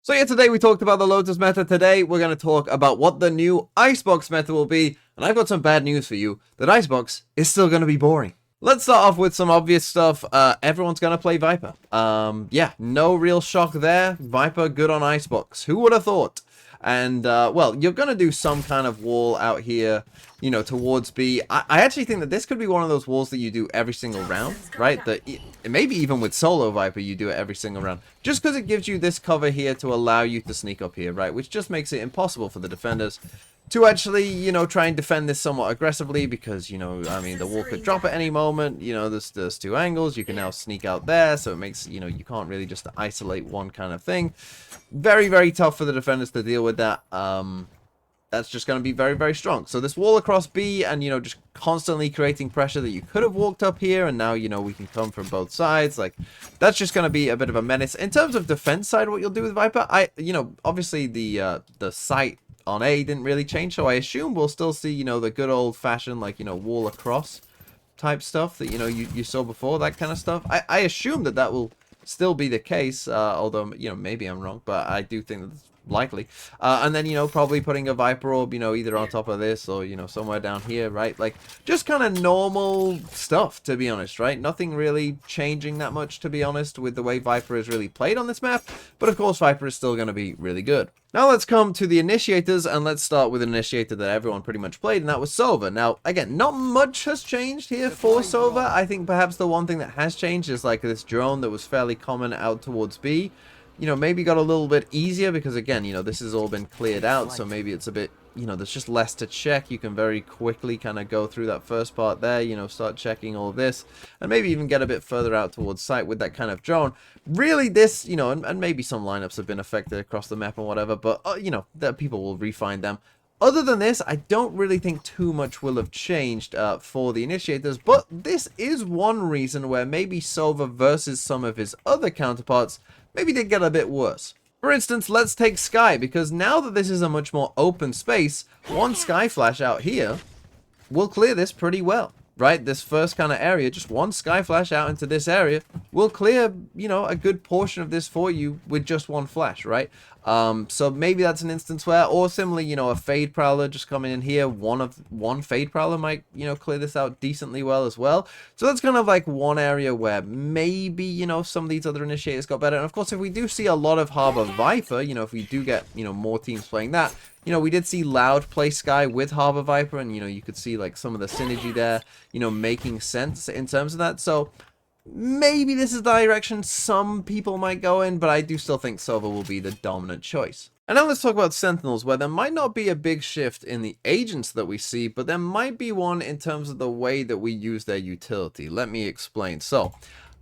So yeah, today we talked about the Lotus meta. Today we're going to talk about what the new Icebox meta will be. And I've got some bad news for you. That Icebox is still going to be boring. Let's start off with some obvious stuff. Everyone's going to play Viper. Yeah, no real shock there. Viper good on Icebox. Who would have thought? And, well, you're going to do some kind of wall out here, you know, towards B. I actually think that this could be one of those walls that you do every single round, right? That maybe even with solo Viper, you do it every single round. Just because it gives you this cover here to allow you to sneak up here, right? Which just makes it impossible for the defenders to actually, you know, try and defend this somewhat aggressively because, you know, I mean, the wall could drop at any moment. You know, there's two angles. You can now sneak out there, so it makes, you know, you can't really just isolate one kind of thing. Very, very tough for the defenders to deal with that. That's just going to be very, very strong. So this wall across B and, you know, just constantly creating pressure that you could have walked up here and now, you know, we can come from both sides. Like, that's just going to be a bit of a menace. In terms of defense side, what you'll do with Viper, you know, obviously the site on A didn't really change, so I assume we'll still see, you know, the good old-fashioned, like, you know, wall across type stuff that, you know, you saw before, that kind of stuff. I assume that will still be the case, although, you know, maybe I'm wrong, but I do think that's likely. And then, you know, probably putting a Viper orb, you know, either on top of this or, you know, somewhere down here, right? Like, just kind of normal stuff, to be honest, right? Nothing really changing that much, to be honest, with the way Viper is really played on this map. But, of course, Viper is still going to be really good. Now let's come to the Initiators, and let's start with an Initiator that everyone pretty much played, and that was Sova. Now, again, not much has changed here for Sova. I think perhaps the one thing that has changed is, like, this drone that was fairly common out towards B. You know, maybe got a little bit easier because, again, you know, this has all been cleared out, so maybe it's a bit, you know, there's just less to check. You can very quickly kind of go through that first part there, you know, start checking all of this, and maybe even get a bit further out towards site with that kind of drone. Really, this, you know, and maybe some lineups have been affected across the map and whatever, but, you know, that people will refine them. Other than this, I don't really think too much will have changed for the Initiators, but this is one reason where maybe Sova versus some of his other counterparts maybe did get a bit worse. For instance, let's take Sky, because now that this is a much more open space, one Sky Flash out here will clear this pretty well, right? This first kind of area, just one Sky Flash out into this area will clear, you know, a good portion of this for you with just one flash, right? So maybe that's an instance where, or similarly, you know, a Fade Prowler just coming in here, one Fade Prowler might, you know, clear this out decently well as well. So that's kind of like one area where maybe, you know, some of these other Initiators got better. And of course, if we do see a lot of Harbor Viper, you know, if we do get, you know, more teams playing that, you know, we did see Loud play Sky with Harbor Viper, and, you know, you could see, like, some of the synergy there, you know, making sense in terms of that. So maybe this is the direction some people might go in, but I do still think Sova will be the dominant choice. And now let's talk about Sentinels, where there might not be a big shift in the agents that we see, but there might be one in terms of the way that we use their utility. Let me explain. So,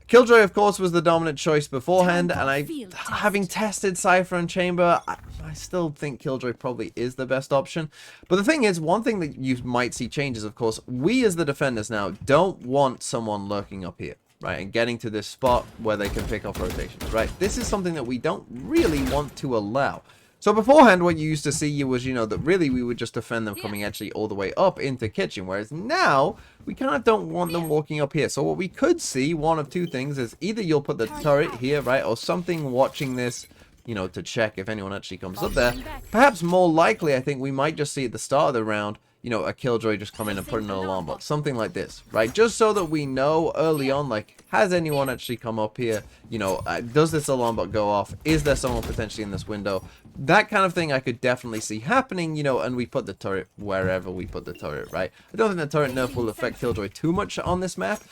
Killjoy, of course, was the dominant choice beforehand, and having tested Cypher and Chamber, I still think Killjoy probably is the best option. But the thing is, one thing that you might see changes, of course, we as the defenders now don't want someone lurking up here, right, and getting to this spot where they can pick off rotations, right? This is something that we don't really want to allow. So beforehand, what you used to see was, you know, that really we would just defend them coming actually all the way up into kitchen, whereas now we kind of don't want them walking up here. So what we could see, one of two things, is either you'll put the turret here, right, or something watching this, you know, to check if anyone actually comes up there. Perhaps more likely, I think we might just see at the start of the round, you know, a Killjoy just come in and put in an alarm bot. Something like this, right? Just so that we know early on, like, has anyone actually come up here? You know, does this alarm bot go off? Is there someone potentially in this window? That kind of thing I could definitely see happening, you know, and we put the turret wherever we put the turret, right? I don't think the turret nerf will affect Killjoy too much on this map,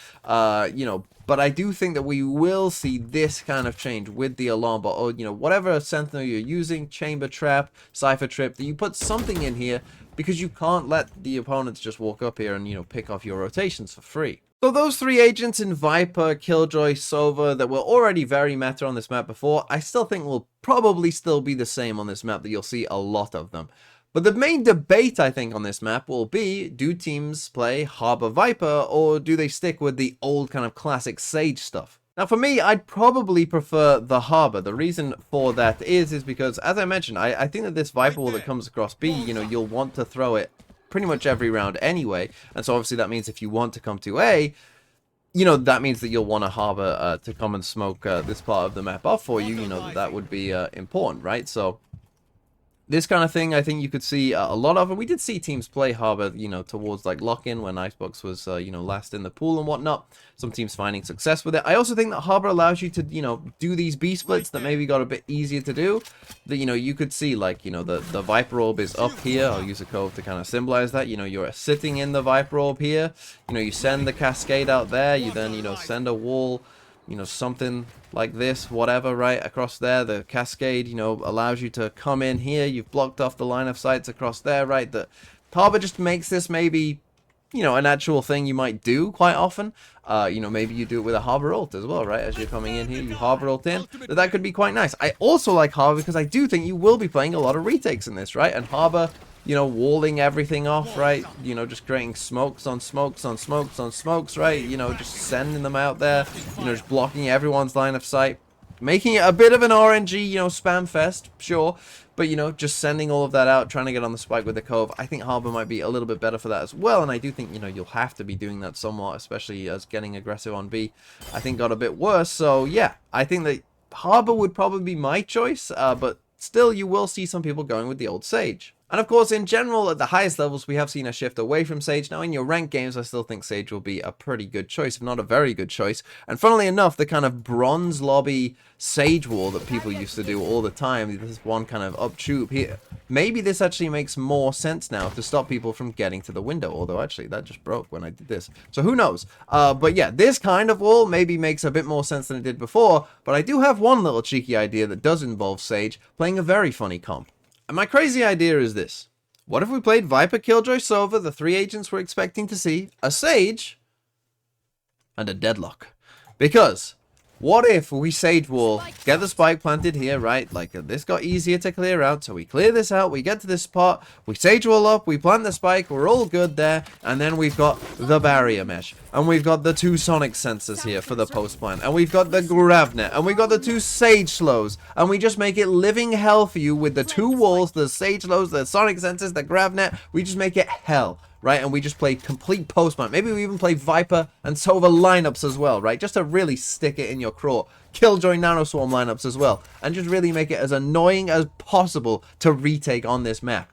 you know, but I do think that we will see this kind of change with the alarm bot, or, you know, whatever Sentinel you're using, Chamber Trap, Cypher Trip, that you put something in here, because you can't let the opponents just walk up here and, you know, pick off your rotations for free. So those three agents in Viper, Killjoy, Sova that were already very meta on this map before, I still think will probably still be the same on this map, that you'll see a lot of them. But the main debate, I think, on this map will be, do teams play Harbor Viper, or do they stick with the old kind of classic Sage stuff? Now, for me, I'd probably prefer the Harbor. The reason for that is because, as I mentioned, I think that this Viper wall that comes across B, you know, you'll want to throw it pretty much every round anyway. And so, obviously, that means if you want to come to A, you know, that means that you'll want a harbor to come and smoke this part of the map off for you. You know, that would be important, right? So this kind of thing, I think you could see a lot of, and we did see teams play Harbor, you know, towards like lock-in when Icebox was, you know, last in the pool and whatnot. Some teams finding success with it. I also think that Harbor allows you to, you know, do these B splits that maybe got a bit easier to do. That, you know, you could see like, you know, the Viper Orb is up here. I'll use a cove to kind of symbolize that. You know, you're sitting in the Viper Orb here. You know, you send the cascade out there. You then, you know, send a wall, you know, something like this, whatever, right, across there. The cascade, you know, allows you to come in here. You've blocked off the line of sights across there, right? The Harbor just makes this maybe, you know, an actual thing you might do quite often. You know, maybe you do it with a Harbor ult as well, right? As you're coming in here, you Harbor ult in. That could be quite nice. I also like Harbor because I do think you will be playing a lot of retakes in this, right? And Harbor, you know, walling everything off, right? You know, just creating smokes on smokes on smokes on smokes, right? You know, just sending them out there. You know, just blocking everyone's line of sight. Making it a bit of an RNG, you know, spam fest, sure. But, you know, just sending all of that out, trying to get on the spike with the cove. I think Harbor might be a little bit better for that as well. And I do think, you know, you'll have to be doing that somewhat, especially as getting aggressive on B, I think got a bit worse. So, yeah, I think that Harbor would probably be my choice. But still, you will see some people going with the old Sage. And of course, in general, at the highest levels, we have seen a shift away from Sage. Now, in your ranked games, I still think Sage will be a pretty good choice, if not a very good choice. And funnily enough, the kind of bronze lobby Sage wall that people used to do all the time, this one kind of up tube here, maybe this actually makes more sense now to stop people from getting to the window. Although, actually, that just broke when I did this. So who knows? But yeah, this kind of wall maybe makes a bit more sense than it did before. But I do have one little cheeky idea that does involve Sage playing a very funny comp. And my crazy idea is this. What if we played Viper, Killjoy, Sova, the 3 agents we're expecting to see, a Sage, and a Deadlock? Because what if we Sage wall, get the spike planted here, right? Like, this got easier to clear out, so we clear this out, we get to this spot, we Sage wall up, we plant the spike, we're all good there, and then we've got the barrier mesh, and we've got the 2 sonic sensors here for the post plant, and we've got the Gravnet, and we've got the 2 Sage slows, and we just make it living hell for you with the 2 walls, the Sage slows, the sonic sensors, the Gravnet. We just make it hell. Right, and we just play complete post-mount. Maybe we even play Viper and Sova lineups as well, right? Just to really stick it in your craw. Killjoy Nanoswarm lineups as well. And just really make it as annoying as possible to retake on this map.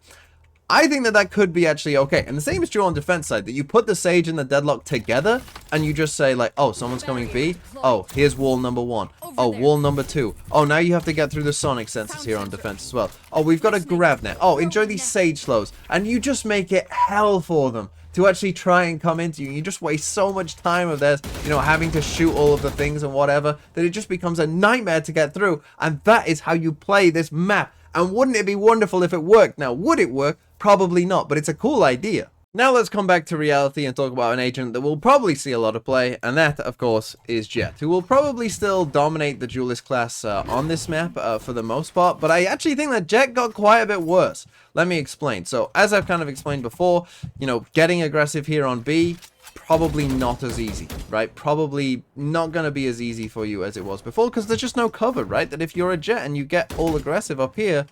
I think that that could be actually okay. And the same is true on defense side, that you put the Sage and the Deadlock together, and you just say like, oh, someone's coming B. Oh, here's wall number 1. Oh, wall number 2. Oh, now you have to get through the sonic sensors here on defense as well. Oh, we've got a Gravnet. Oh, enjoy these Sage slows. And you just make it hell for them to actually try and come into you. You just waste so much time of theirs, you know, having to shoot all of the things and whatever, that it just becomes a nightmare to get through. And that is how you play this map. And wouldn't it be wonderful if it worked? Now, would it work? Probably not, but it's a cool idea. Now let's come back to reality and talk about an agent that will probably see a lot of play, and that, of course, is Jett, who will probably still dominate the Duelist class on this map for the most part, but I actually think that Jett got quite a bit worse. Let me explain. So, as I've kind of explained before, you know, getting aggressive here on B, probably not as easy, right? Probably not going to be as easy for you as it was before, because there's just no cover, right? That if you're a Jett and you get all aggressive up here,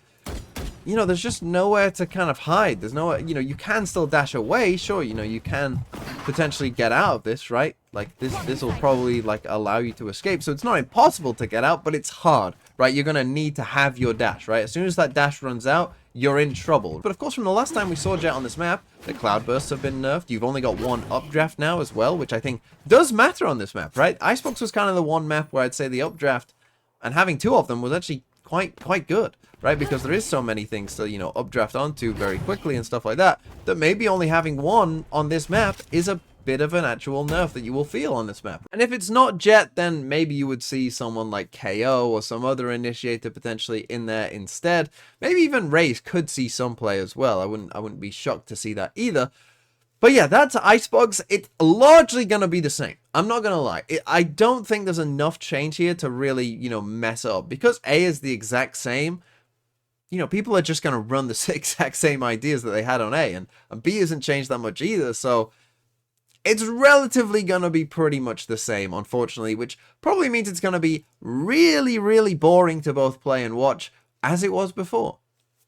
you know, there's just nowhere to kind of hide. There's nowhere, you know, you can still dash away. Sure, you know, you can potentially get out of this, right? Like, this will probably, like, allow you to escape. So it's not impossible to get out, but it's hard, right? You're going to need to have your dash, right? As soon as that dash runs out, you're in trouble. But of course, from the last time we saw Jett on this map, the cloudbursts have been nerfed. You've only got 1 updraft now as well, which I think does matter on this map, right? Icebox was kind of the one map where I'd say the updraft, and having 2 of them was actually quite good, right? Because there is so many things to, you know, updraft onto very quickly and stuff like that, that maybe only having 1 on this map is a bit of an actual nerf that you will feel on this map. And if it's not Jett, then maybe you would see someone like KO or some other initiator potentially in there instead. Maybe even Raze could see some play as well. I wouldn't be shocked to see that either. But yeah, that's Icebox. It's largely going to be the same. I'm not going to lie. I don't think there's enough change here to really, you know, mess up. Because A is the exact same, you know, people are just going to run the exact same ideas that they had on A. And B hasn't changed that much either. So it's relatively going to be pretty much the same, unfortunately. Which probably means it's going to be really, really boring to both play and watch, as it was before.